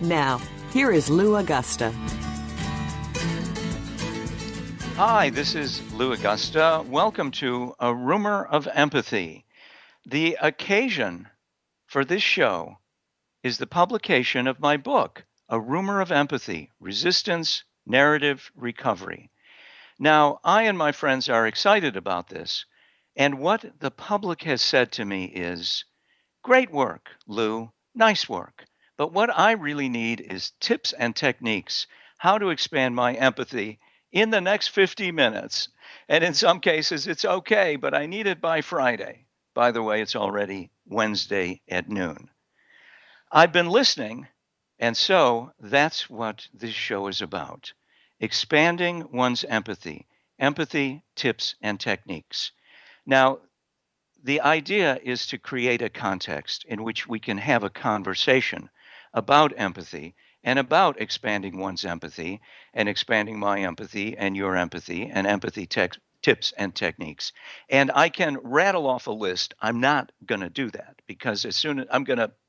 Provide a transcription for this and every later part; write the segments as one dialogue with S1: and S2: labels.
S1: Now, here is Lou Agosta.
S2: Hi, this is Lou Agosta. Welcome to A Rumor of Empathy. The occasion for this show is the publication of my book, A Rumor of Empathy: Resistance, Narrative, Recovery. Now, I and my friends are excited about this, and what the public has said to me is, great work, Lou, nice work. But what I really need is tips and techniques how to expand my empathy in the next 50 minutes. And in some cases, it's okay, but I need it by Friday. By the way, it's already Wednesday at noon. I've been listening, and so that's what this show is about: expanding one's empathy, tips, and techniques. Now, the idea is to create a context in which we can have a conversation about empathy and about expanding one's empathy and expanding my empathy and your empathy and tips and techniques. And I can rattle off a list. I'm not going to do that because as soon as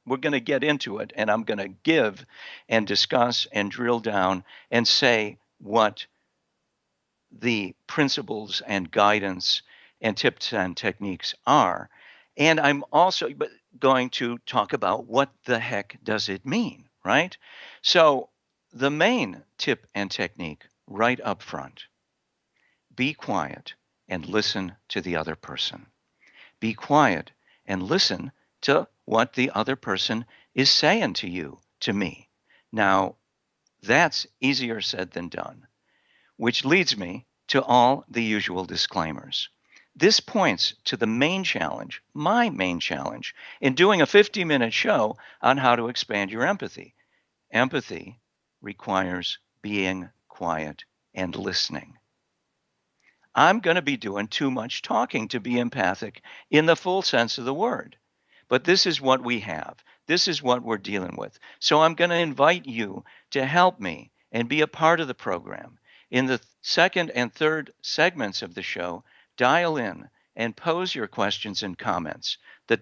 S2: we're going to get into it and I'm going to give and discuss and drill down and say what the principles and guidance and tips and techniques are. And I'm also going to talk about what the heck does it mean, right? So, the main tip and technique right up front: be quiet and listen to the other person. Be quiet and listen to what the other person is saying to you, to me. Now, that's easier said than done, which leads me to all the usual disclaimers. This points to the main challenge, my main challenge, in doing a 50-minute show on how to expand your empathy. Empathy requires being quiet and listening. I'm going to be doing too much talking to be empathic in the full sense of the word. But this is what we have. This is what we're dealing with. So I'm going to invite you to help me and be a part of the program. In the second and third segments of the show, dial in and pose your questions and comments. The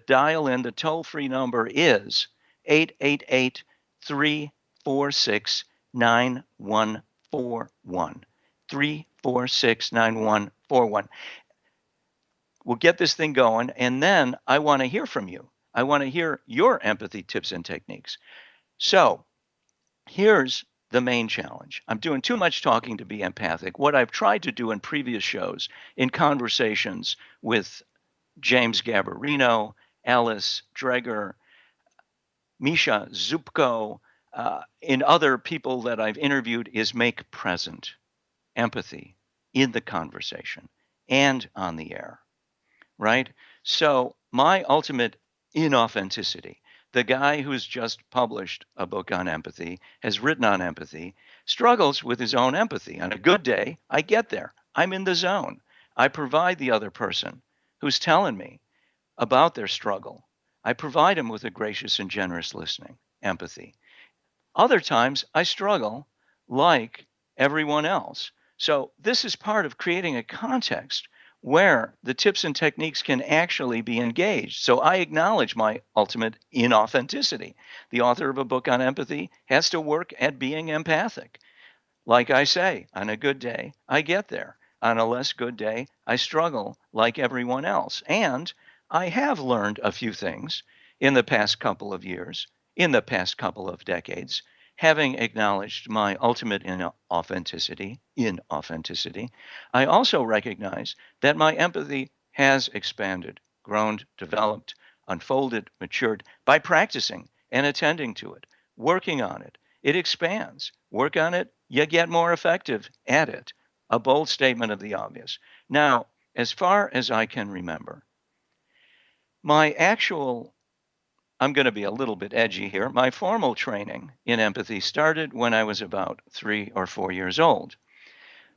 S2: toll-free number is 888 346 9141. 346 9141. We'll get this thing going, and then I want to hear from you. I want to hear your empathy tips and techniques. So here's the main challenge. I'm doing too much talking to be empathic. What I've tried to do in previous shows, in conversations with James Gabarino, Alice Dreger, Misha Zupko, in other people that I've interviewed, is make present empathy in the conversation and on the air, right? So my ultimate inauthenticity, the guy who's just published a book on empathy, has written on empathy, struggles with his own empathy. On a good day, I get there. I'm in the zone. I provide the other person who's telling me about their struggle. I provide him with a gracious and generous listening, empathy. Other times, I struggle like everyone else. So this is part of creating a context where the tips and techniques can actually be engaged. So I acknowledge my ultimate inauthenticity. The author of a book on empathy has to work at being empathic. Like I say, on a good day, I get there. On a less good day, I struggle like everyone else. And I have learned a few things in the past couple of years, in the past couple of decades, having acknowledged my ultimate inauthenticity, I also recognize that my empathy has expanded, grown, developed, unfolded, matured by practicing and attending to it, working on it. It expands. Work on it, you get more effective at it. A bold statement of the obvious. Now, as far as I can remember, my actual I'm going to be a little bit edgy here. My formal training in empathy started when I was about 3 or 4 years old.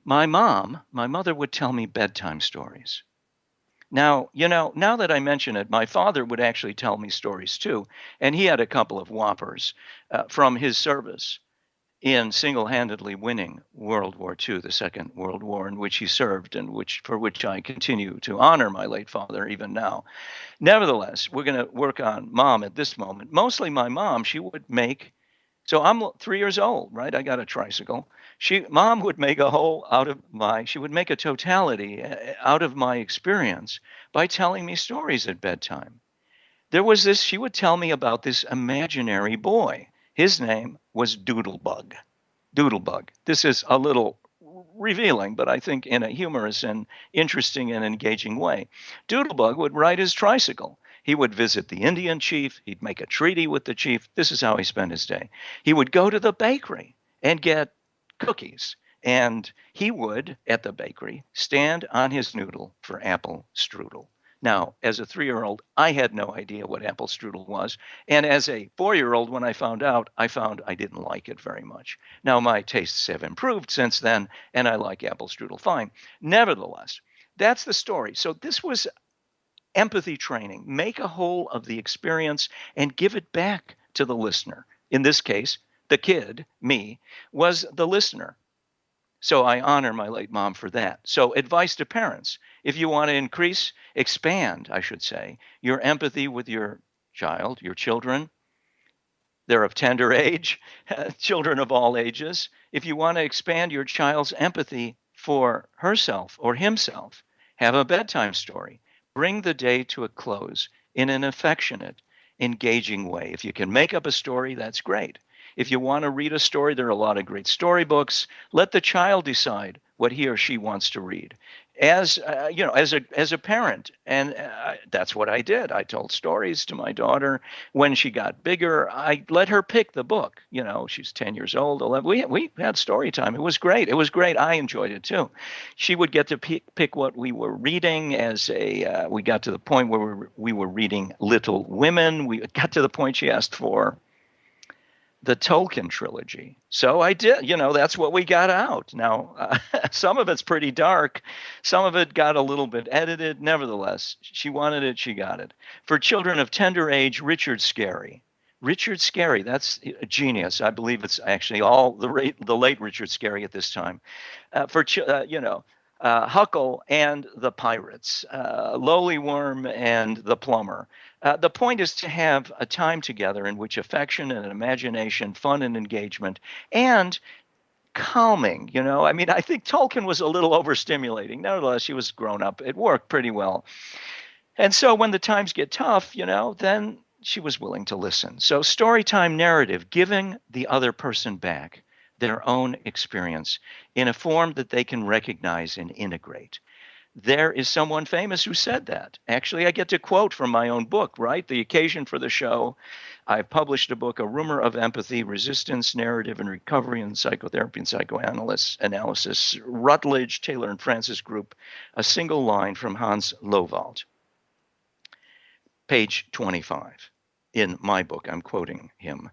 S2: My mother would tell me bedtime stories. Now, now that I mention it, my father would actually tell me stories too, and he had a couple of whoppers from his service in single-handedly winning World War II, the Second World War, in which he served, and for which I continue to honor my late father even now. Nevertheless, we're going to work on mom at this moment. Mostly my mom, she would make So I'm 3 years old, right? I got a tricycle. Mom would make a whole out of she would make a totality out of my experience by telling me stories at bedtime. She would tell me about this imaginary boy. His name was Doodlebug. Doodlebug. This is a little revealing, but I think in a humorous and interesting and engaging way. Doodlebug would ride his tricycle. He would visit the Indian chief. He'd make a treaty with the chief. This is how he spent his day. He would go to the bakery and get cookies. And he would, at the bakery, stand on his noodle for apple strudel. Now, as a 3-year-old, I had no idea what apple strudel was. And as a 4-year-old, when I found out, I found I didn't like it very much. Now, my tastes have improved since then, and I like apple strudel fine. Nevertheless, that's the story. So this was empathy training. Make a whole of the experience and give it back to the listener. In this case, the kid, me, was the listener. So I honor my late mom for that. So advice to parents, if you want to expand, I should say, your empathy with your child, your children, they're of tender age, children of all ages. If you want to expand your child's empathy for herself or himself, have a bedtime story. Bring the day to a close in an affectionate, engaging way. If you can make up a story, that's great. If you want to read a story, there are a lot of great storybooks. Let the child decide what he or she wants to read. As a parent, and that's what I did. I told stories to my daughter. When she got bigger, I let her pick the book. She's 10 years old, 11. We had story time. It was great. It was great. I enjoyed it too. She would get to pick what we were reading. We got to the point where we were reading Little Women. We got to the point she asked for the Tolkien trilogy. So I did, that's what we got out. Now, some of it's pretty dark. Some of it got a little bit edited. Nevertheless, she wanted it, she got it. For children of tender age, Richard Scarry. Richard Scarry, that's a genius. I believe it's actually all the late Richard Scarry at this time. Huckle and the Pirates, Lowly Worm and the Plumber. The point is to have a time together in which affection and imagination, fun and engagement, and calming. I think Tolkien was a little overstimulating. Nevertheless, she was grown up. It worked pretty well. And so when the times get tough, then she was willing to listen. So storytime narrative, giving the other person back their own experience in a form that they can recognize and integrate. There is someone famous who said that. Actually, I get to quote from my own book, right? The occasion for the show, I published a book, A Rumor of Empathy, Resistance, Narrative and Recovery in Psychotherapy and Psychoanalysis, Rutledge, Taylor and Francis Group, a single line from Hans Lowald. Page 25. In my book, I'm quoting him.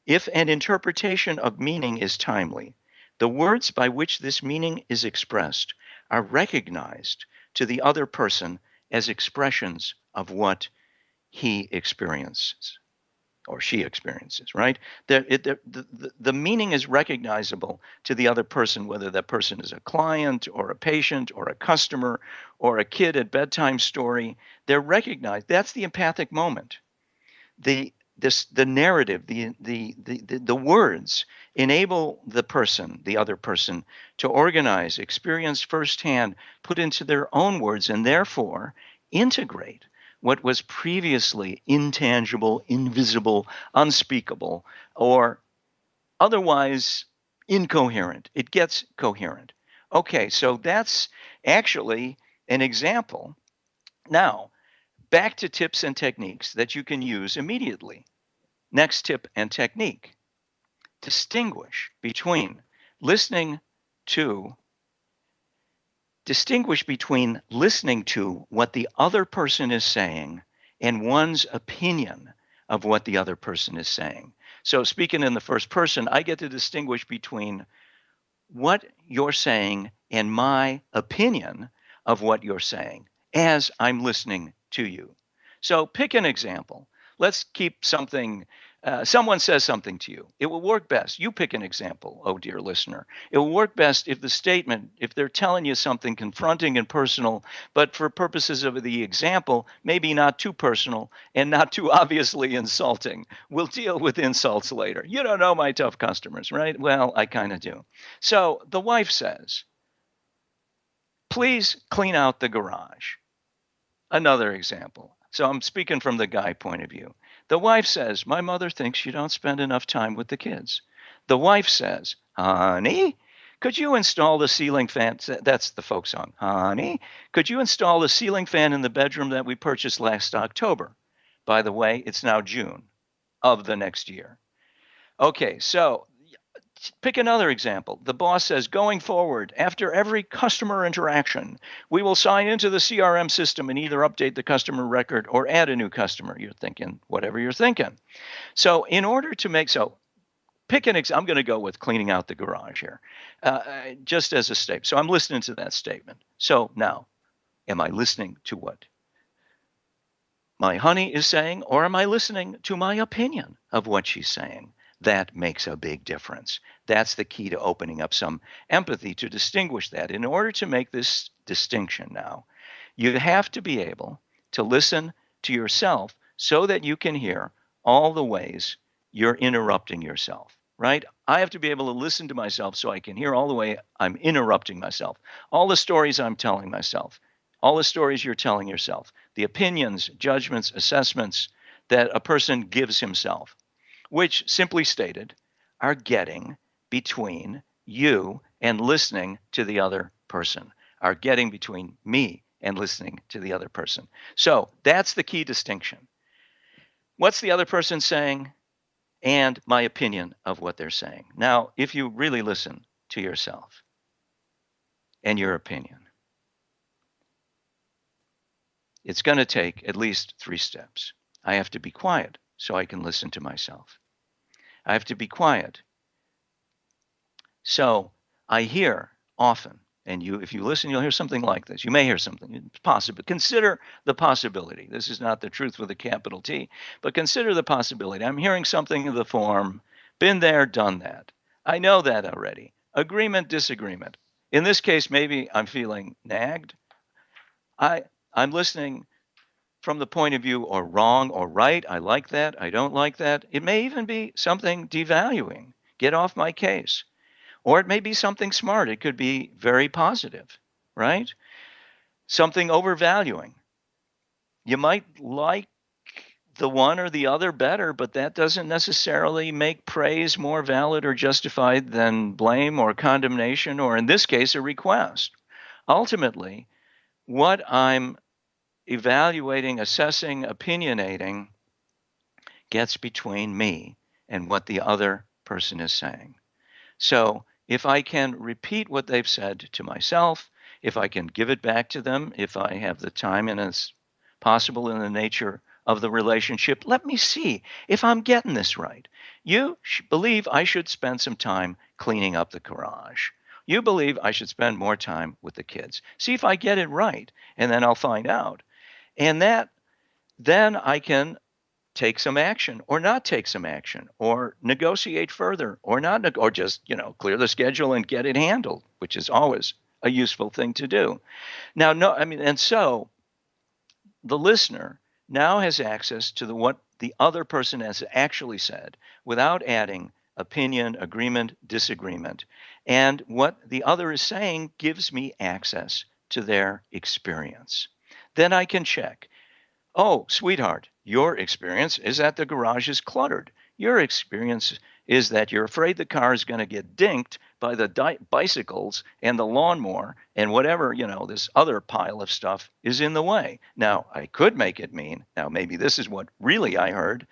S2: If an interpretation of meaning is timely, the words by which this meaning is expressed are recognized to the other person as expressions of what he experiences or she experiences, right? The meaning is recognizable to the other person, whether that person is a client or a patient or a customer or a kid at bedtime story. They're recognized. That's the empathic moment. The narrative, the words enable the other person, to organize, experience firsthand, put into their own words, and therefore integrate what was previously intangible, invisible, unspeakable, or otherwise incoherent. It gets coherent. Okay, so that's actually an example. Now, back to tips and techniques that you can use immediately. Next tip and technique. Distinguish between listening to what the other person is saying and one's opinion of what the other person is saying. So speaking in the first person, I get to distinguish between what you're saying and my opinion of what you're saying as I'm listening to you. So pick an example. Let's keep something Someone says something to you. It will work best. You pick an example, oh dear listener. It will work best if the statement, if they're telling you something confronting and personal, but for purposes of the example, maybe not too personal and not too obviously insulting. We'll deal with insults later. You don't know my tough customers, right? Well, I kind of do. So the wife says, please clean out the garage. Another example. So I'm speaking from the guy point of view. The wife says, my mother thinks you don't spend enough time with the kids. The wife says, honey, could you install the ceiling fan? That's the folk song. Honey, could you install the ceiling fan in the bedroom that we purchased last October? By the way, it's now June of the next year. Okay, so pick another example. The boss says, going forward, after every customer interaction, we will sign into the CRM system and either update the customer record or add a new customer. You're thinking whatever you're thinking. So in order to make, so pick an example. I'm going to go with cleaning out the garage here, just as a statement. So I'm listening to that statement. So now, am I listening to what my honey is saying, or am I listening to my opinion of what she's saying? That makes a big difference. That's the key to opening up some empathy to distinguish that. In order to make this distinction now, you have to be able to listen to yourself so that you can hear all the ways you're interrupting yourself, right? I have to be able to listen to myself so I can hear all the way I'm interrupting myself, all the stories I'm telling myself, all the stories you're telling yourself, the opinions, judgments, assessments that a person gives himself, which simply stated are getting between you and listening to the other person, are getting between me and listening to the other person. So that's the key distinction. What's the other person saying? And my opinion of what they're saying. Now, if you really listen to yourself and your opinion, it's going to take at least 3 steps. I have to be quiet so I can listen to myself. I have to be quiet so I hear often, and if you listen, you'll hear something like this. You may hear something. It's possible. Consider the possibility. This is not the truth with a capital T, but consider the possibility. I'm hearing something of the form, been there, done that. I know that already. Agreement, disagreement. In this case, maybe I'm feeling nagged. I'm listening from the point of view or wrong or right. I like that. I don't like that. It may even be something devaluing. Get off my case. Or it may be something smart. It could be very positive, right? Something overvaluing. You might like the one or the other better, but that doesn't necessarily make praise more valid or justified than blame or condemnation, or in this case, a request. Ultimately, what I'm evaluating, assessing, opinionating gets between me and what the other person is saying. So if I can repeat what they've said to myself, if I can give it back to them, if I have the time and it's possible in the nature of the relationship, let me see if I'm getting this right. You believe I should spend some time cleaning up the garage. You believe I should spend more time with the kids. See if I get it right, and then I'll find out. And then I can take some action or not take some action or negotiate further or not, or just, clear the schedule and get it handled, which is always a useful thing to do. Now, and so the listener now has access to what the other person has actually said without adding opinion, agreement, disagreement. And what the other is saying gives me access to their experience. Then I can check. Oh, sweetheart, your experience is that the garage is cluttered. Your experience is that you're afraid the car is going to get dinked by the bicycles and the lawnmower and whatever, this other pile of stuff is in the way. Now, I could make it mean, now maybe this is what really I heard,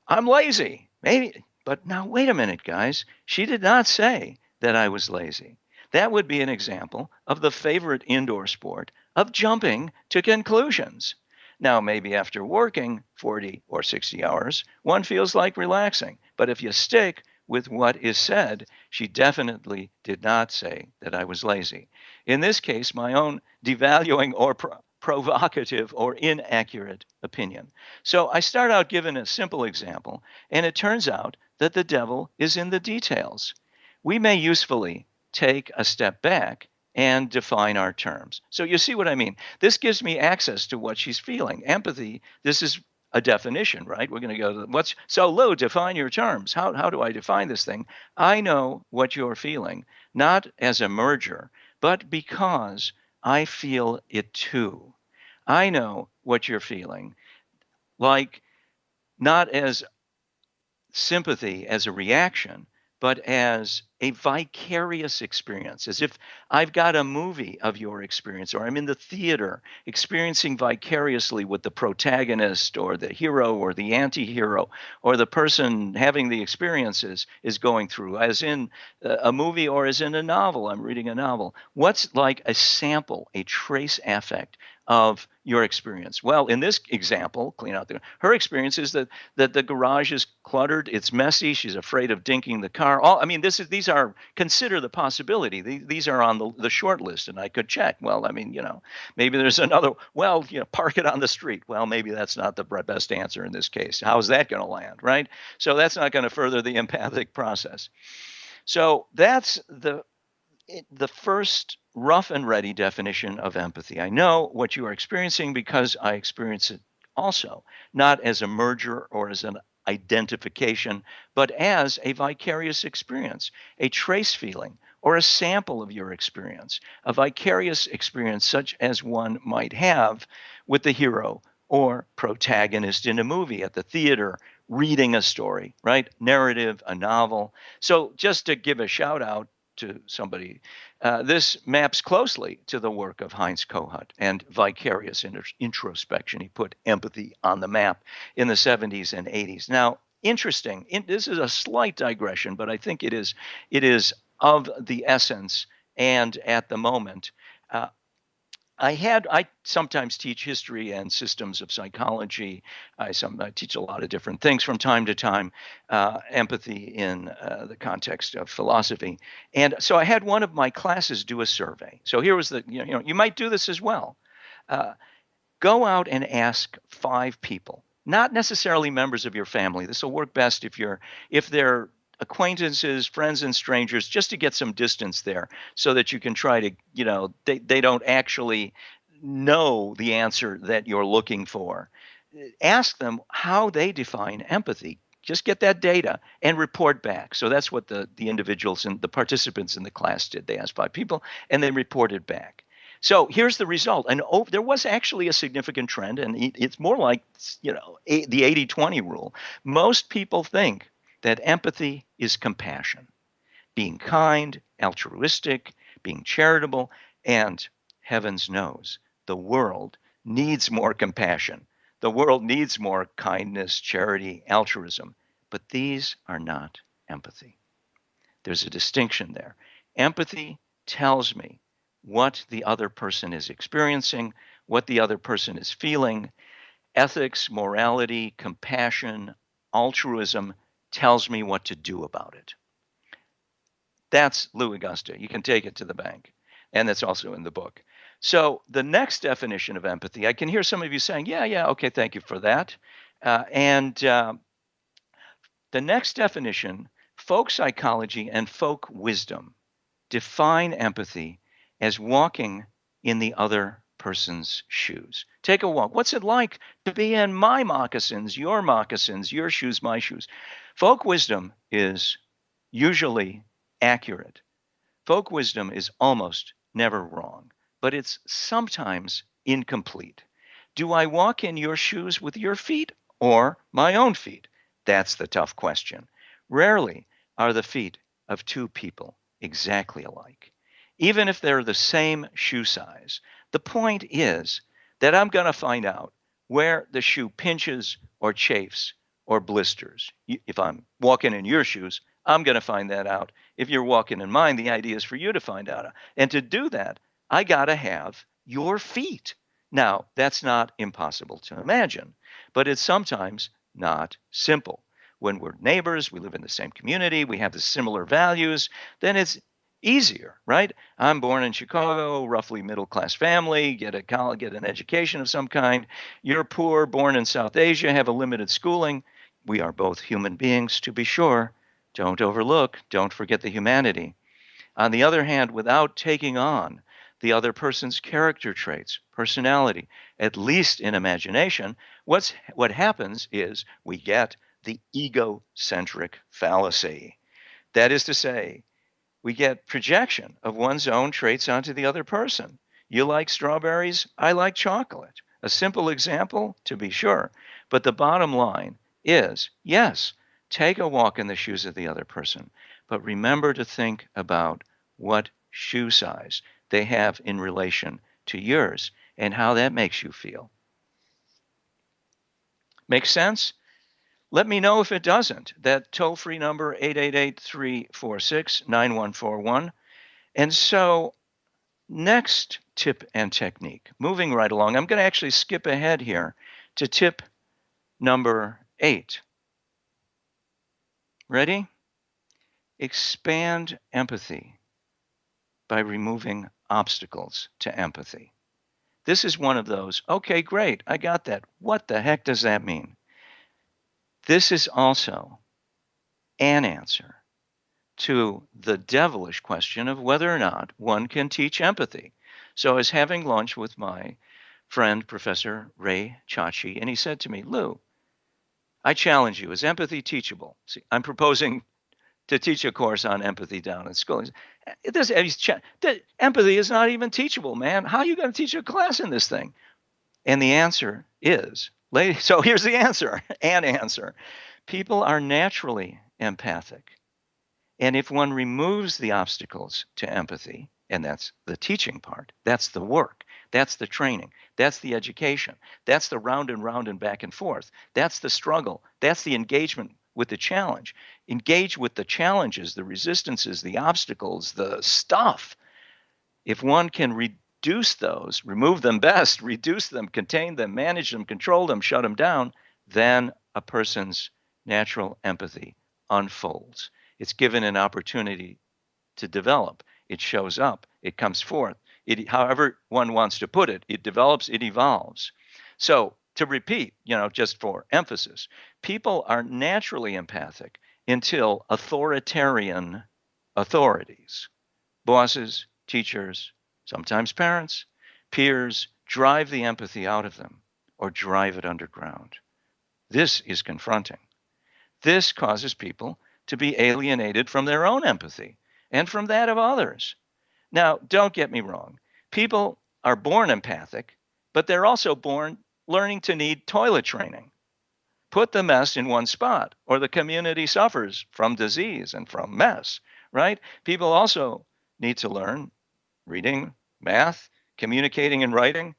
S2: I'm lazy. Maybe, but now wait a minute, guys. She did not say that I was lazy. That would be an example of the favorite indoor sport of jumping to conclusions. Now, maybe after working 40 or 60 hours, one feels like relaxing. But if you stick with what is said, she definitely did not say that I was lazy. In this case, my own devaluing or provocative or inaccurate opinion. So I start out giving a simple example, and it turns out that the devil is in the details. We may usefully take a step back and define our terms. So you see what I mean? This gives me access to what she's feeling. Empathy, this is a definition, right? We're going to go to what's so Lou, define your terms. How do I define this thing? I know what you're feeling, not as a merger, but because I feel it too. I know what you're feeling, like not as sympathy as a reaction, but as a vicarious experience, as if I've got a movie of your experience, or I'm in the theater experiencing vicariously what the protagonist or the hero or the anti hero or the person having the experiences is going through, as in a movie or as in a novel. I'm reading a novel. What's like a sample, a trace affect of your experience? Well, in this example, clean out her experience is that the garage is cluttered, it's messy, she's afraid of dinking the car. I mean, these are, consider the possibility. These are on the short list, and I could check. Well, I mean, maybe there's another. Well, park it on the street. Well, maybe that's not the best answer in this case. How's that going to land, right? So that's not going to further the empathic process. So that's the first rough and ready definition of empathy. I know what you are experiencing because I experience it also, not as a merger or as an identification, but as a vicarious experience, a trace feeling, or a sample of your experience, a vicarious experience such as one might have with the hero or protagonist in a movie, at the theater, reading a story, right? Narrative, a novel. So just to give a shout out to somebody, this maps closely to the work of Heinz Kohut and vicarious introspection. He put empathy on the map in the 70s and 80s. Now, interesting, this is a slight digression, but I think it is of the essence and at the moment. I sometimes teach history and systems of psychology. I teach a lot of different things from time to time, empathy in the context of philosophy. And so I had one of my classes do a survey. So here was you might do this as well. Go out and ask 5 people, not necessarily members of your family. This will work best if they're acquaintances, friends, and strangers, just to get some distance there, so that you can try to, they don't actually know the answer that you're looking for. Ask them how they define empathy. Just get that data and report back. So that's what the individuals and the participants in the class did. They asked 5 people and they reported back. So here's the result. And there was actually a significant trend, and it's more like, the 80-20 rule. Most people think that empathy is compassion, being kind, altruistic, being charitable, and heavens knows the world needs more compassion. The world needs more kindness, charity, altruism. But these are not empathy. There's a distinction there. Empathy tells me what the other person is experiencing, what the other person is feeling. Ethics, morality, compassion, altruism tells me what to do about it. That's Lou Agosta. You can take it to the bank. And that's also in the book. So the next definition of empathy, I can hear some of you saying, yeah, okay, thank you for that. The next definition, folk psychology and folk wisdom define empathy as walking in the other person's shoes. Take a walk. What's it like to be in my moccasins, your shoes, my shoes? Folk wisdom is usually accurate. Folk wisdom is almost never wrong, but it's sometimes incomplete. Do I walk in your shoes with your feet or my own feet? That's the tough question. Rarely are the feet of 2 people exactly alike, even if they're the same shoe size. The point is that I'm going to find out where the shoe pinches or chafes or blisters. If I'm walking in your shoes, I'm going to find that out. If you're walking in mine, the idea is for you to find out. And to do that, I got to have your feet. Now, that's not impossible to imagine, but it's sometimes not simple. When we're neighbors, we live in the same community, we have the similar values, then it's easier, right? I'm born in Chicago, roughly middle-class family, get an education of some kind. You're poor, born in South Asia, have a limited schooling. We are both human beings, to be sure. Don't forget the humanity. On the other hand, without taking on the other person's character traits, personality, at least in imagination, what happens is we get the egocentric fallacy. That is to say, we get projection of one's own traits onto the other person. You like strawberries, I like chocolate. A simple example, to be sure. But the bottom line is yes, take a walk in the shoes of the other person, but remember to think about what shoe size they have in relation to yours and how that makes you feel. Make sense? Let me know if it doesn't. That toll-free number, 888-346-9141. And so next tip and technique, moving right along, I'm going to actually skip ahead here to tip number 8. Ready? Expand empathy by removing obstacles to empathy. This is one of those, okay, great, I got that. What the heck does that mean? This is also an answer to the devilish question of whether or not one can teach empathy. So I was having lunch with my friend, Professor Ray Chachi, and he said to me, Lou, I challenge you, is empathy teachable? See, I'm proposing to teach a course on empathy down in school. Empathy is not even teachable, man. How are you going to teach a class in this thing? And the answer is, so here's the answer, an answer. People are naturally empathic. And if one removes the obstacles to empathy, and that's the teaching part, that's the work, that's the training, that's the education, that's the round and back and forth, that's the struggle, that's the engagement with the challenge. Engage with the challenges, the resistances, the obstacles, the stuff. If one can reduce those, remove them best, reduce them, contain them, manage them, control them, shut them down, then a person's natural empathy unfolds. It's given an opportunity to develop. It shows up. It comes forth. However one wants to put it, it develops, it evolves. So to repeat, just for emphasis, people are naturally empathic until authoritarian authorities, bosses, teachers, sometimes parents, peers, drive the empathy out of them or drive it underground. This is confronting. This causes people to be alienated from their own empathy and from that of others. Now, don't get me wrong. People are born empathic, but they're also born learning to need toilet training. Put the mess in one spot, or the community suffers from disease and from mess, right? People also need to learn reading, math, communicating, and writing.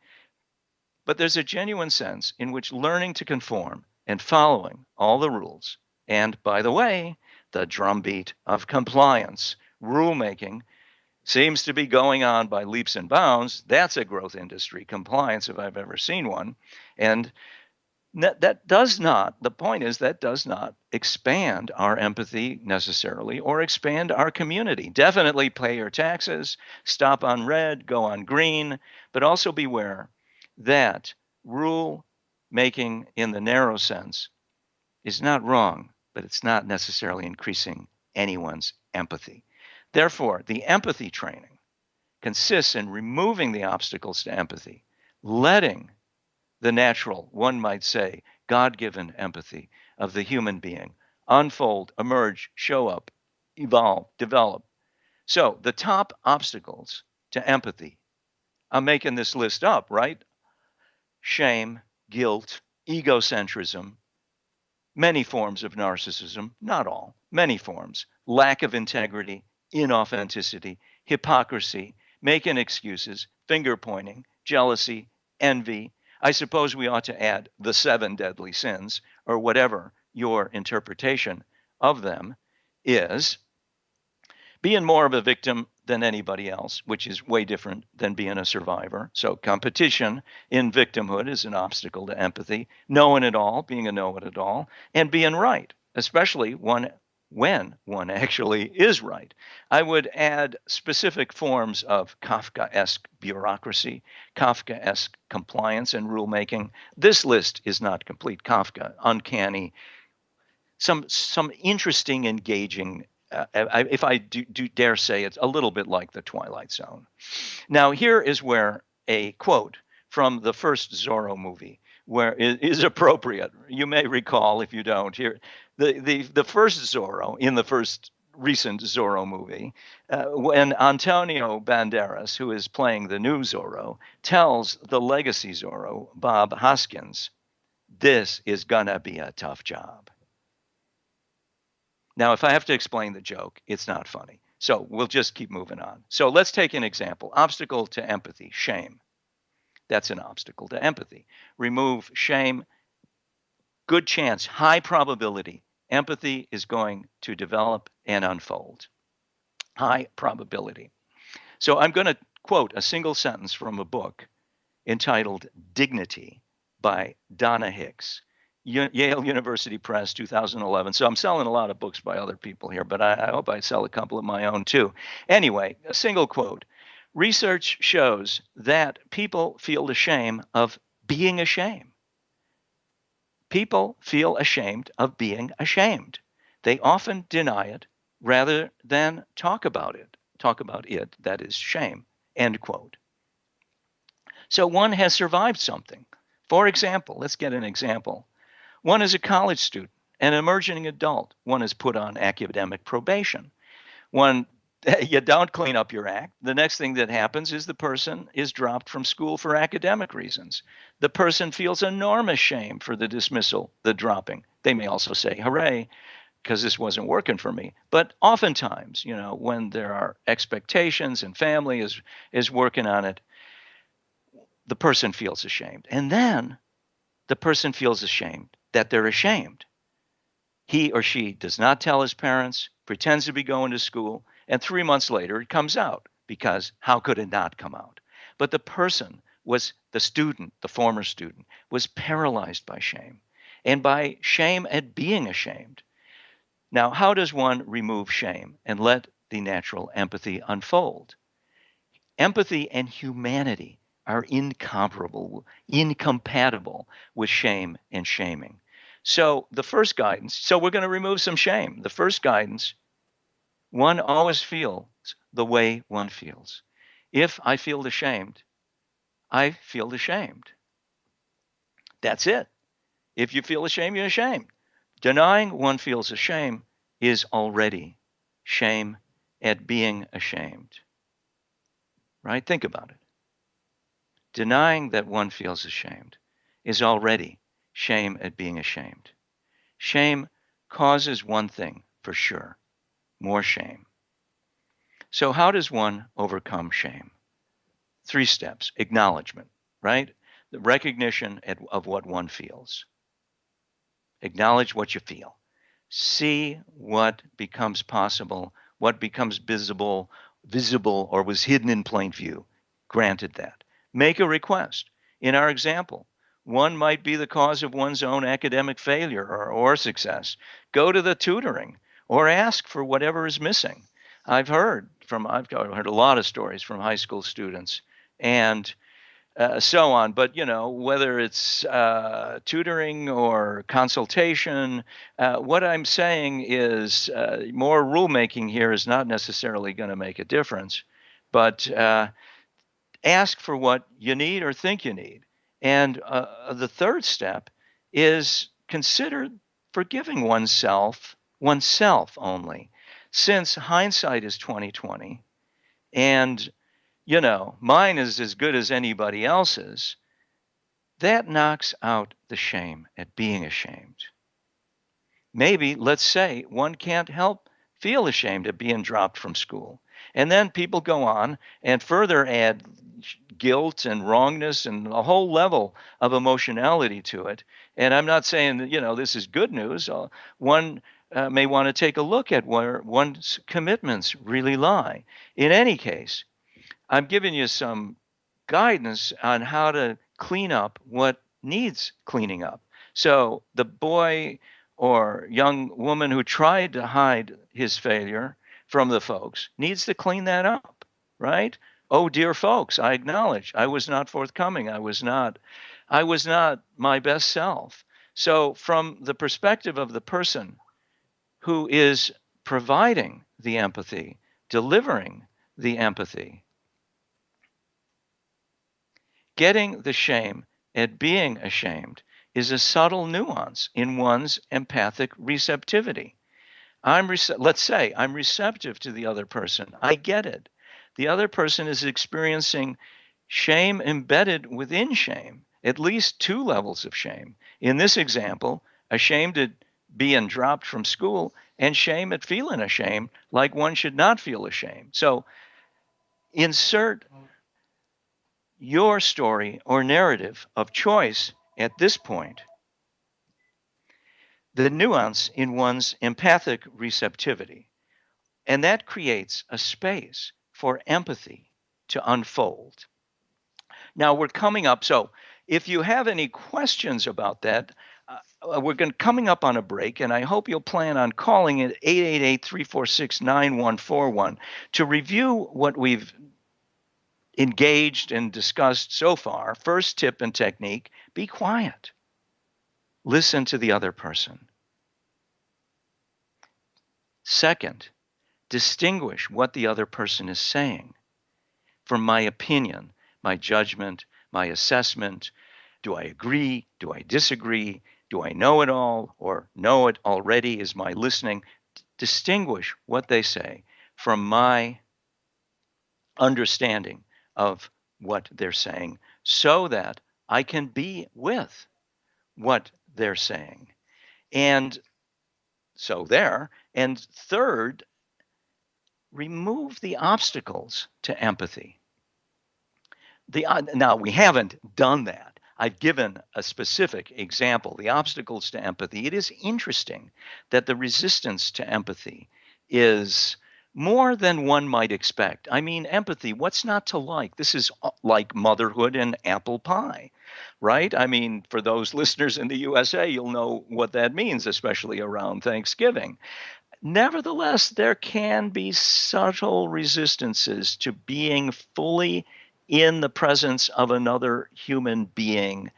S2: But there's a genuine sense in which learning to conform and following all the rules, and by the way, the drumbeat of compliance, rulemaking, seems to be going on by leaps and bounds. That's a growth industry, compliance, if I've ever seen one. And that does not, the point is, that does not expand our empathy necessarily or expand our community. Definitely pay your taxes, stop on red, go on green, but also beware that rule making in the narrow sense is not wrong, but it's not necessarily increasing anyone's empathy. Therefore, the empathy training consists in removing the obstacles to empathy, letting the natural, one might say, God-given empathy of the human being unfold, emerge, show up, evolve, develop. So the top obstacles to empathy, I'm making this list up, right? Shame, guilt, egocentrism, many forms of narcissism, not all, many forms, lack of integrity, inauthenticity, hypocrisy, making excuses, finger pointing, jealousy, envy. I suppose we ought to add the 7 deadly sins, or whatever your interpretation of them is. Being more of a victim than anybody else, which is way different than being a survivor. So competition in victimhood is an obstacle to empathy. Knowing it all, being a know-it-all, and being right, especially one when one actually is right. I would add specific forms of Kafkaesque bureaucracy, Kafkaesque compliance and rulemaking. This list is not complete. Kafka, uncanny, some interesting, engaging. If I do dare say, it's a little bit like the Twilight Zone. Now, here is where a quote from the first Zorro movie where it is appropriate. You may recall, if you don't, here the first Zorro in the first recent Zorro movie, when Antonio Banderas, who is playing the new Zorro, tells the legacy Zorro, Bob Hoskins, this is gonna be a tough job. Now, if I have to explain the joke, it's not funny. So we'll just keep moving on. So let's take an example. Obstacle to empathy, shame. That's an obstacle to empathy. Remove shame, good chance, high probability. Empathy is going to develop and unfold. High probability. So I'm going to quote a single sentence from a book entitled Dignity by Donna Hicks. Yale University Press, 2011. So I'm selling a lot of books by other people here, but I hope I sell a couple of my own too. Anyway, a single quote. Research shows that people feel ashamed of being ashamed. People feel ashamed of being ashamed. They often deny it rather than talk about it. Talk about it, that is shame. End quote. So one has survived something. For example, let's get an example. One is a college student, an emerging adult. One is put on academic probation. One, you don't clean up your act. The next thing that happens is the person is dropped from school for academic reasons. The person feels enormous shame for the dismissal, the dropping. They may also say, hooray, because this wasn't working for me. But oftentimes, when there are expectations and family is working on it, the person feels ashamed. And then the person feels ashamed that they're ashamed. He or she does not tell his parents, pretends to be going to school, and 3 months later it comes out, because how could it not come out? But the person was the student, the former student, was paralyzed by shame, and by shame at being ashamed. Now, how does one remove shame and let the natural empathy unfold? Empathy and humanity are incompatible with shame and shaming. So the first guidance, so we're going to remove some shame. The first guidance, one always feels the way one feels. If I feel ashamed, I feel ashamed. That's it. If you feel ashamed, you're ashamed. Denying one feels ashamed is already shame at being ashamed. Right? Think about it. Denying that one feels ashamed is already shame at being ashamed. Shame causes one thing for sure, more shame. So how does one overcome shame? 3 steps. Acknowledgement, right? The recognition of what one feels. Acknowledge what you feel. See what becomes possible, what becomes visible, or was hidden in plain view. Granted that. Make a request. In our example, one might be the cause of one's own academic failure or success. Go to the tutoring or ask for whatever is missing. I've heard a lot of stories from high school students and so on. But, whether it's tutoring or consultation, what I'm saying is more rulemaking here is not necessarily going to make a difference. But ask for what you need or think you need. And the third step is consider forgiving oneself only. Since hindsight is 20/20, and mine is as good as anybody else's, that knocks out the shame at being ashamed. Maybe, let's say, one can't help feel ashamed at being dropped from school. And then people go on and further add guilt and wrongness and a whole level of emotionality to it. And I'm not saying that, this is good news. One may want to take a look at where one's commitments really lie. In any case, I'm giving you some guidance on how to clean up what needs cleaning up. So the boy or young woman who tried to hide his failure from the folks needs to clean that up, right? Oh, dear folks, I acknowledge I was not forthcoming. I was not my best self. So from the perspective of the person who is providing the empathy, delivering the empathy, getting the shame at being ashamed is a subtle nuance in one's empathic receptivity. Let's say I'm receptive to the other person. I get it. The other person is experiencing shame embedded within shame, at least two levels of shame. In this example, ashamed at being dropped from school and shame at feeling ashamed, like one should not feel ashamed. So insert your story or narrative of choice at this point. The nuance in one's empathic receptivity. And that creates a space for empathy to unfold. Now we're coming up. So if you have any questions about that, we're coming up on a break, and I hope you'll plan on calling at 888-346-9141 to review what we've engaged and discussed so far. First tip and technique, be quiet. Listen to the other person. Second, distinguish what the other person is saying from my opinion, my judgment, my assessment. Do I agree? Do I disagree? Do I know it all or know it already? Is my listening? Distinguish what they say from my understanding of what they're saying so that I can be with what they're saying. And so there. And third, remove the obstacles to empathy. Now, we haven't done that. I've given a specific example, the obstacles to empathy. It is interesting that the resistance to empathy is more than one might expect. I mean, empathy, what's not to like? This is like motherhood and apple pie, right? I mean, for those listeners in the USA, you'll know what that means, especially around Thanksgiving. Nevertheless, there can be subtle resistances to being fully in the presence of another human being,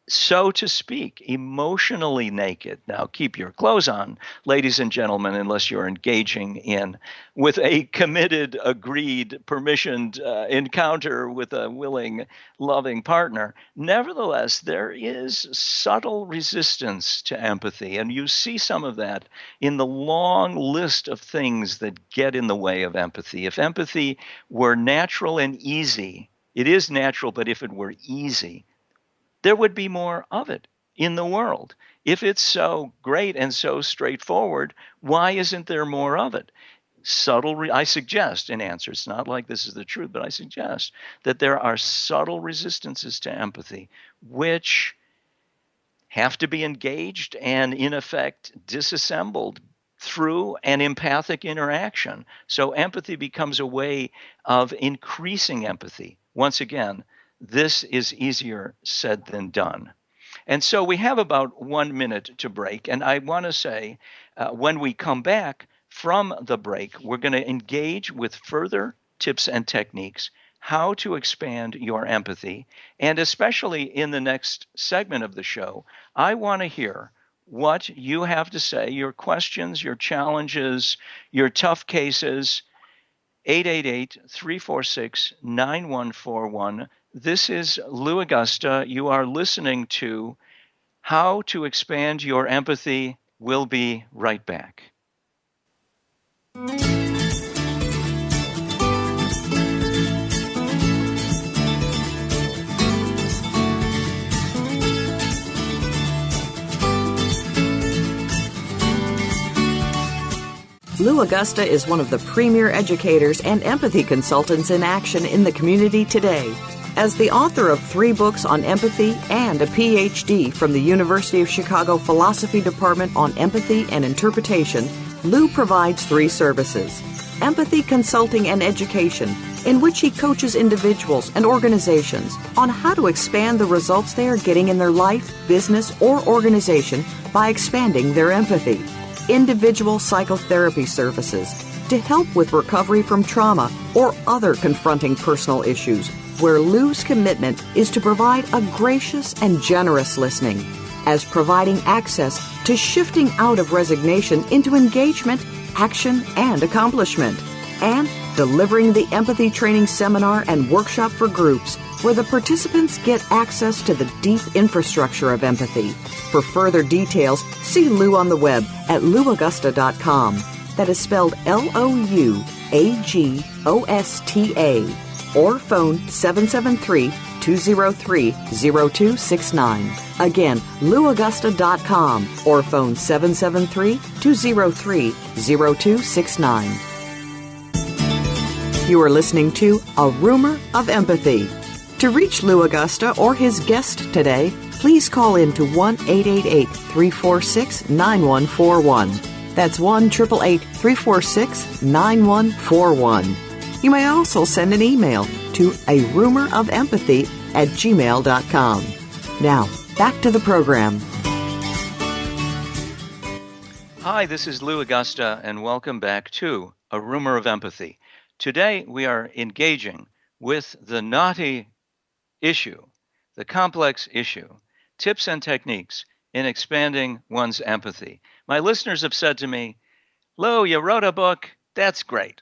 S2: so to speak, emotionally naked. Now, keep your clothes on, ladies and gentlemen, unless you're engaging in with a committed, agreed, permissioned encounter with a willing, loving partner. Nevertheless, there is subtle resistance to empathy, and you see some of that in the long list of things that get in the way of empathy. If empathy were natural and easy, it is natural, but if it were easy, there would be more of it in the world. If it's so great and so straightforward, why isn't there more of it? I suggest in answer, it's not like this is the truth, but I suggest that there are subtle resistances to empathy, which have to be engaged and, in effect, disassembled through an empathic interaction. So empathy becomes a way of increasing empathy. Once again, this is easier said than done. And so we have about 1 minute to break. And I want to say, when we come back from the break, we're going to engage with further tips and techniques, how to expand your empathy. And especially in the next segment of the show, I want to hear what you have to say, your questions, your challenges, your tough cases. 888-346-9141. This is Lou Agosta. You are listening to How to Expand Your Empathy. We'll be right back.
S1: Lou Agosta is one of the premier educators and empathy consultants in action in the community today. As the author of 3 books on empathy and a PhD from the University of Chicago Philosophy Department on Empathy and Interpretation, Lou provides 3 services: empathy consulting and education, in which he coaches individuals and organizations on how to expand the results they are getting in their life, business, or organization by expanding their empathy. Individual psychotherapy services to help with recovery from trauma or other confronting personal issues, where Lou's commitment is to provide a gracious and generous listening, as providing access to shifting out of resignation into engagement, action, and accomplishment, and delivering the empathy training seminar and workshop for groups where the participants get access to the deep infrastructure of empathy. For further details, see Lou on the web at louagosta.com. That is spelled L-O-U-A-G-O-S-T-A, or phone 773-203-0269. Again, louagosta.com, or phone 773-203-0269. You are listening to A Rumor of Empathy. To reach Lou Agosta or his guest today, please call in to 1-888-346-9141. That's 1-888-346-9141. You may also send an email to arumorofempathy@gmail.com. Now, back to the program.
S2: Hi, this is Lou Agosta, and welcome back to A Rumor of Empathy. Today, we are engaging with the knotty issue, the complex issue, tips and techniques in expanding one's empathy. My listeners have said to me, Lou, you wrote a book. That's great.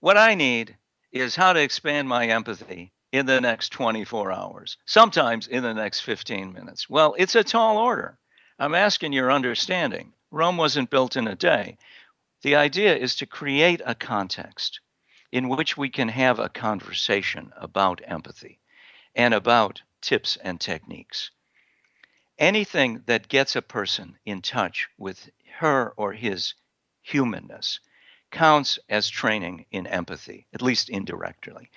S2: What I need is how to expand my empathy in the next 24 hours, sometimes in the next 15 minutes. Well, it's a tall order. I'm asking your understanding. Rome wasn't built in a day. The idea is to create a context in which we can have a conversation about empathy and about tips and techniques. Anything that gets a person in touch with her or his humanness counts as training in empathy, at least indirectly.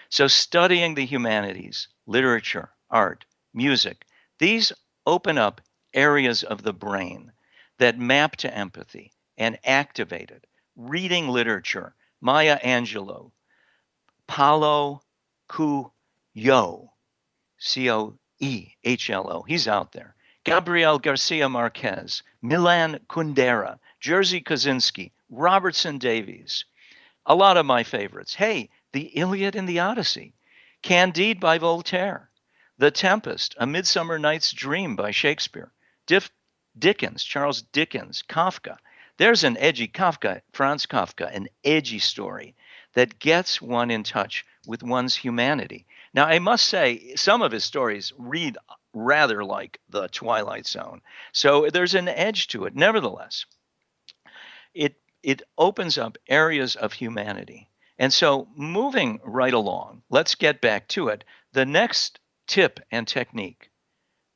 S2: So studying the humanities, literature, art, music, these open up areas of the brain that map to empathy and activate it. Reading literature, Maya Angelou, Paulo Coelho, Coehlo, he's out there. Gabriel Garcia Marquez, Milan Kundera, Jerzy Kosinski, Robertson Davies. A lot of my favorites. Hey, the Iliad and the Odyssey, Candide by Voltaire, The Tempest, A Midsummer Night's Dream by Shakespeare, Dickens, Charles Dickens, Kafka. There's an edgy Franz Kafka, an edgy story that gets one in touch with one's humanity. Now, I must say, some of his stories read rather like The Twilight Zone. So there's an edge to it. Nevertheless, it opens up areas of humanity. And so moving right along, let's get back to it. The next tip and technique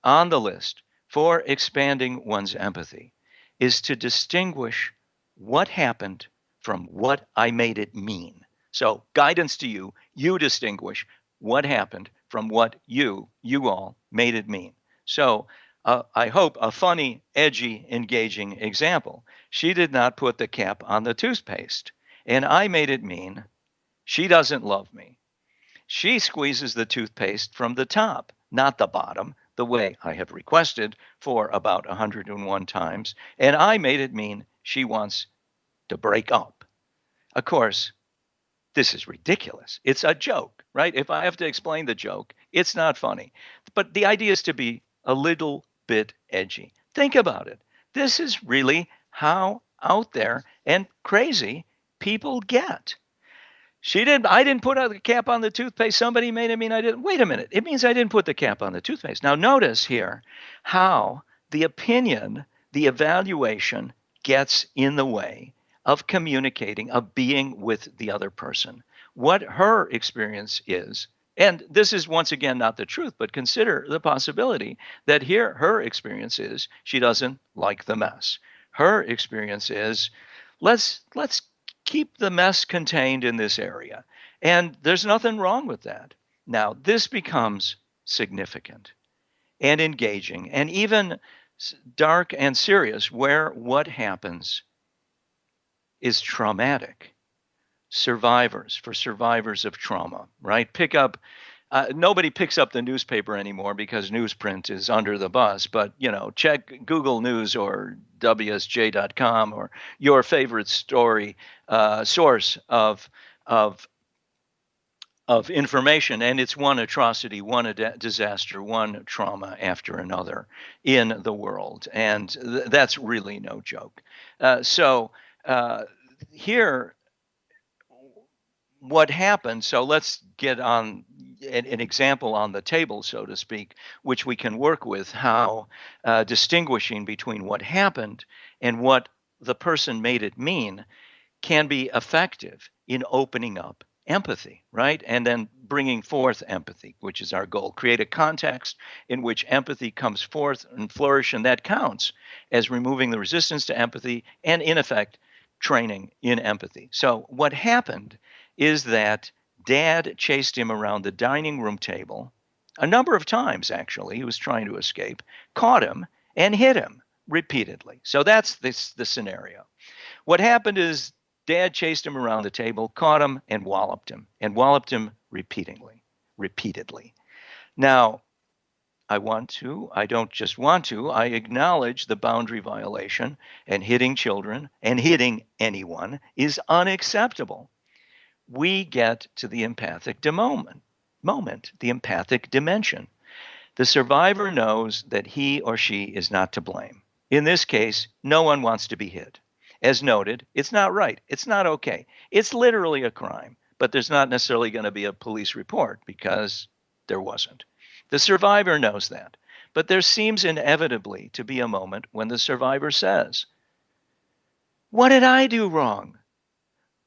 S2: on the list for expanding one's empathy is to distinguish what happened from what I made it mean. So guidance to you, you distinguish what happened from what you all made it mean. So I hope a funny, edgy, engaging example. She did not put the cap on the toothpaste, and I made it mean she doesn't love me. She squeezes the toothpaste from the top, not the bottom, the way I have requested for about 101 times, and I made it mean she wants to break up. Of course, this is ridiculous. It's a joke, right? If I have to explain the joke, it's not funny. But the idea is to be a little bit edgy. Think about it. This is really how out there and crazy people get. I didn't put the cap on the toothpaste. Somebody made it mean I didn't. Wait a minute. It means I didn't put the cap on the toothpaste. Now notice here how the opinion, the evaluation gets in the way of communicating, of being with the other person. What her experience is, and this is once again not the truth, but consider the possibility that here her experience is she doesn't like the mess. Her experience is let's keep the mess contained in this area. And there's nothing wrong with that. Now, this becomes significant and engaging and even dark and serious, where what happens is traumatic for survivors of trauma, right? Nobody picks up the newspaper anymore because newsprint is under the bus, but check Google News or WSJ.com or your favorite story source of of information, and it's one atrocity, one disaster, one trauma after another in the world, and that's really no joke. So here, what happened? So let's get on an example on the table, so to speak, which we can work with, how distinguishing between what happened and what the person made it mean can be effective in opening up empathy, right? And then bringing forth empathy, which is our goal. Create a context in which empathy comes forth and flourish, and that counts as removing the resistance to empathy and, in effect, training in empathy. So what happened is that Dad chased him around the dining room table a number of times, actually. He was trying to escape, caught him, and hit him repeatedly. So that's the scenario. What happened is Dad chased him around the table, caught him, and walloped him repeatedly. Now, I don't just want to, I acknowledge the boundary violation, and hitting children and hitting anyone is unacceptable. We get to the empathic moment, the empathic dimension. The survivor knows that he or she is not to blame. In this case, no one wants to be hit. As noted, it's not right. It's not okay. It's literally a crime, but there's not necessarily going to be a police report because there wasn't. The survivor knows that, but there seems inevitably to be a moment when the survivor says, "What did I do wrong?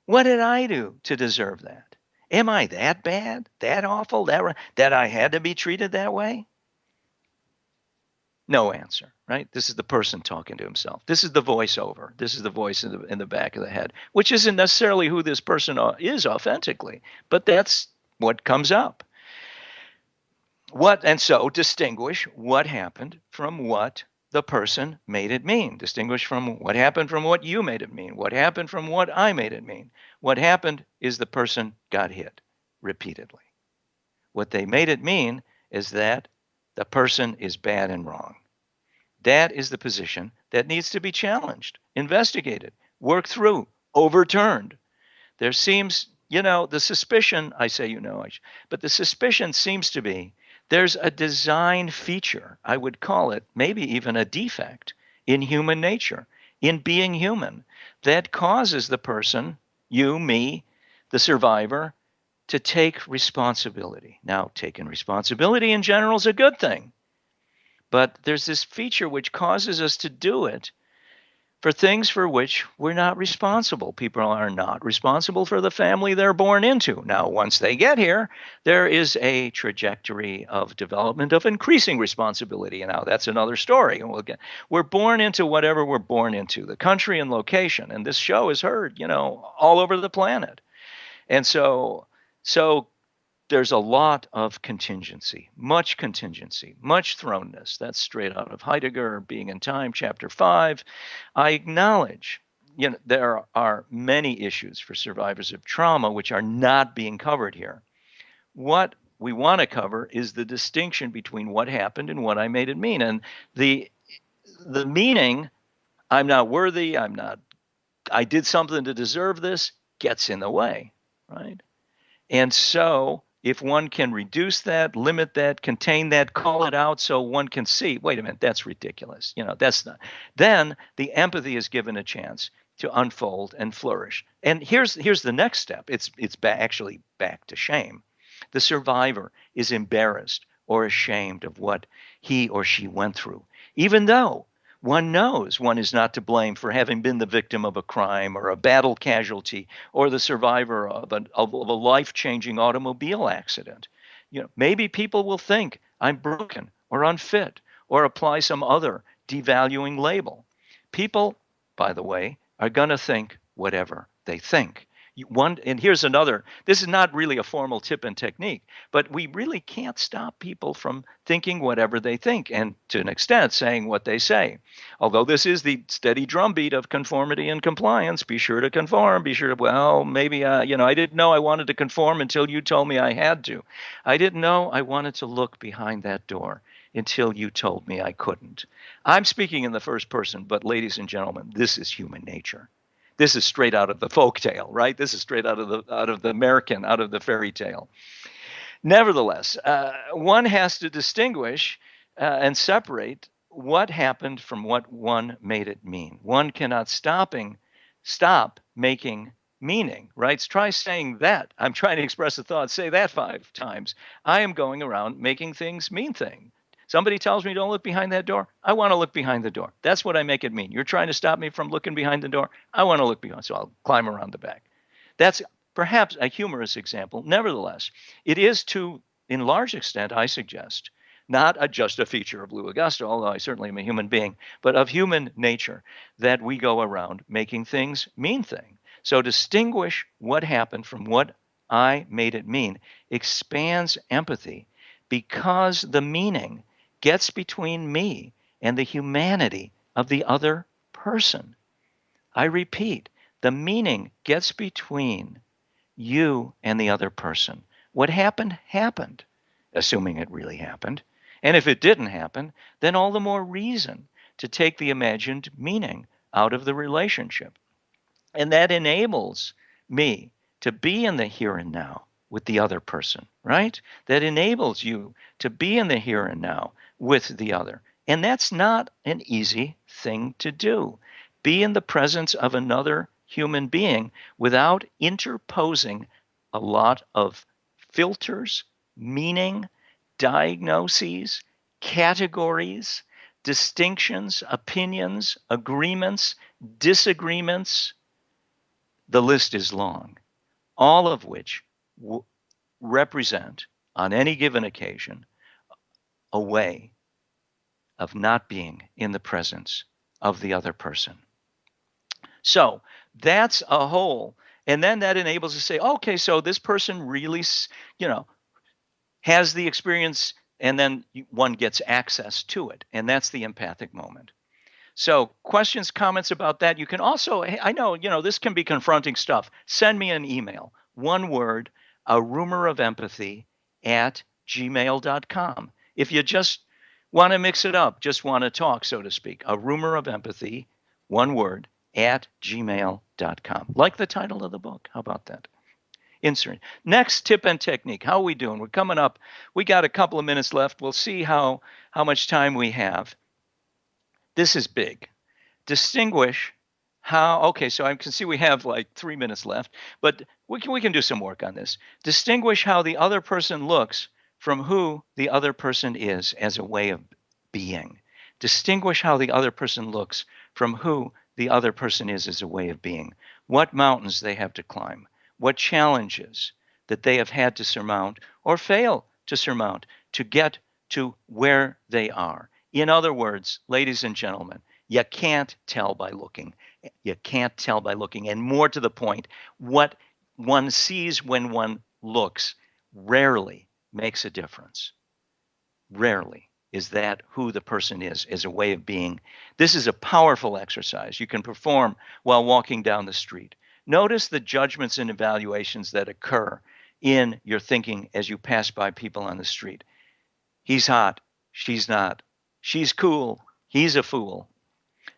S2: What did I do to deserve that? Am I that bad, that awful, that I had to be treated that way?" No answer, right? This is the person talking to himself. This is the voiceover. This is the voice in the back of the head, which isn't necessarily who this person is authentically, but that's what comes up. And so distinguish what happened from what the person made it mean. Distinguish from what happened from what you made it mean. What happened from what I made it mean. What happened is the person got hit repeatedly. What they made it mean is that the person is bad and wrong. That is the position that needs to be challenged, investigated, worked through, overturned. There seems, the suspicion, but the suspicion seems to be there's a design feature, I would call it, maybe even a defect in human nature, in being human, that causes the person, you, me, the survivor, to take responsibility. Now, taking responsibility in general is a good thing, but there's this feature which causes us to do it for things for which we're not responsible. People are not responsible for the family they're born into. Now, once they get here, there is a trajectory of development of increasing responsibility. And now that's another story. And we're born into whatever we're born into, the country and location. And this show is heard, all over the planet. And so there's a lot of contingency, much thrownness. That's straight out of Heidegger, Being in Time, Chapter 5. I acknowledge, there are many issues for survivors of trauma which are not being covered here. What we want to cover is the distinction between what happened and what I made it mean. And the meaning, I'm not worthy, I did something to deserve this, gets in the way, right? And so if one can reduce that, limit that, contain that, call it out so one can see, wait a minute, that's ridiculous. That's not. Then the empathy is given a chance to unfold and flourish. And here's the next step. It's actually back to shame. The survivor is embarrassed or ashamed of what he or she went through, even though one knows one is not to blame for having been the victim of a crime or a battle casualty or the survivor of a life-changing automobile accident. Maybe people will think I'm broken or unfit or apply some other devaluing label. People, by the way, are going to think whatever they think. And here's another. This is not really a formal tip and technique, but we really can't stop people from thinking whatever they think, and to an extent saying what they say. Although this is the steady drumbeat of conformity and compliance. Be sure to conform. Be sure to, well, maybe, I didn't know I wanted to conform until you told me I had to. I didn't know I wanted to look behind that door until you told me I couldn't. I'm speaking in the first person, but ladies and gentlemen, this is human nature. This is straight out of the folk tale, right? This is straight out of the American, out of the fairy tale. Nevertheless, one has to distinguish and separate what happened from what one made it mean. One cannot stop making meaning, right? Try saying that. I'm trying to express a thought. Say that 5 times. I am going around making things mean things. Somebody tells me don't look behind that door. I want to look behind the door. That's what I make it mean. You're trying to stop me from looking behind the door. I want to look behind, so I'll climb around the back. That's perhaps a humorous example. Nevertheless, it is to, in large extent, I suggest, not just a feature of Lou Agosta, although I certainly am a human being, but of human nature, that we go around making things mean things. So distinguish what happened from what I made it mean expands empathy, because the meaning gets between me and the humanity of the other person. I repeat, the meaning gets between you and the other person. What happened, happened, assuming it really happened. And if it didn't happen, then all the more reason to take the imagined meaning out of the relationship. And that enables me to be in the here and now with the other person, right? That enables you to be in the here and now with the other. And that's not an easy thing to do. Be in the presence of another human being without interposing a lot of filters, meaning, diagnoses, categories, distinctions, opinions, agreements, disagreements. The list is long, all of which represent, on any given occasion, a way of not being in the presence of the other person. So that's a whole. And then that enables us to say, okay, so this person really, has the experience, and then one gets access to it. And that's the empathic moment. So questions, comments about that. You can also, I know, this can be confronting stuff. Send me an email. One word, a rumor of empathy at gmail.com. If you just want to mix it up, just want to talk, so to speak, a rumor of empathy, one word, at gmail.com. Like the title of the book. How about that? Insert. Next tip and technique. How are we doing? We're coming up. We got a couple of minutes left. We'll see how much time we have. This is big. Distinguish how, okay, so I can see we have like 3 minutes left, but we can do some work on this. Distinguish how the other person looks from who the other person is as a way of being. Distinguish how the other person looks from who the other person is as a way of being. What mountains they have to climb, what challenges that they have had to surmount or fail to surmount to get to where they are. In other words, ladies and gentlemen, you can't tell by looking. You can't tell by looking. And more to the point, what one sees when one looks rarely makes a difference. Rarely is that who the person is as a way of being. This is a powerful exercise you can perform while walking down the street. Notice the judgments and evaluations that occur in your thinking as you pass by people on the street. He's hot. She's not. She's cool. He's a fool.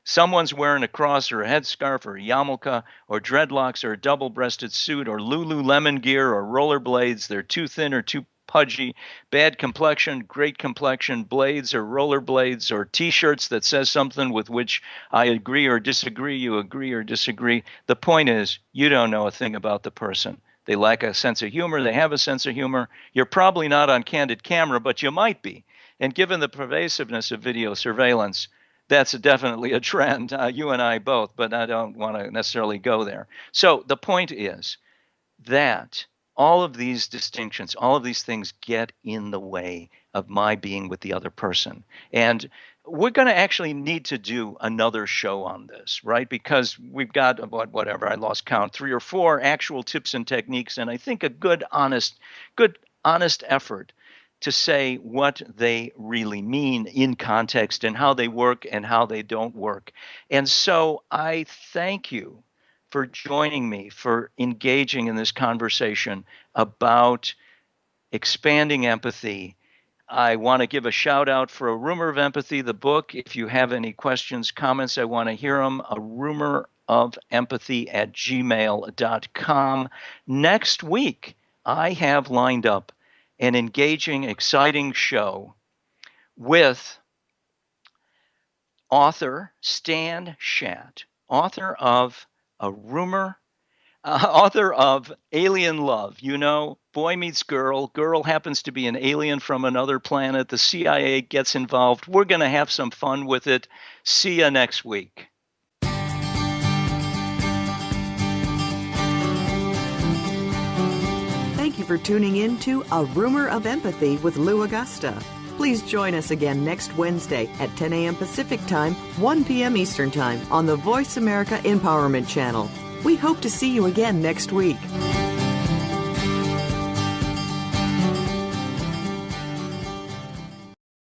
S2: Someone's wearing a cross or a headscarf or a yarmulke or dreadlocks or a double-breasted suit or Lululemon gear or rollerblades. They're too thin or too pudgy. Bad complexion, great complexion, blades or rollerblades or T-shirts that says something with which I agree or disagree, you agree or disagree. The point is, you don't know a thing about the person. They lack a sense of humor. They have a sense of humor. You're probably not on candid camera, but you might be. And given the pervasiveness of video surveillance, that's definitely a trend. You and I both, but I don't want to necessarily go there. So the point is that all of these distinctions, all of these things get in the way of my being with the other person. And we're going to actually need to do another show on this, right? Because we've got about, whatever, I lost count, 3 or 4 actual tips and techniques, and I think a good, honest effort to say what they really mean in context and how they work and how they don't work. And so I thank you for joining me, for engaging in this conversation about expanding empathy. I want to give a shout out for A Rumor of Empathy, the book. If you have any questions, comments, I want to hear them. A rumor of empathy at gmail.com. Next week, I have lined up an engaging, exciting show with author Stan Schatt, author of author of Alien Love. You know, boy meets girl. Girl happens to be an alien from another planet. The CIA gets involved. We're going to have some fun with it. See you next week.
S1: Thank you for tuning in to A Rumor of Empathy with Lou Agosta. Please join us again next Wednesday at 10 a.m. Pacific Time, 1 p.m. Eastern Time on the Voice America Empowerment Channel. We hope to see you again next week.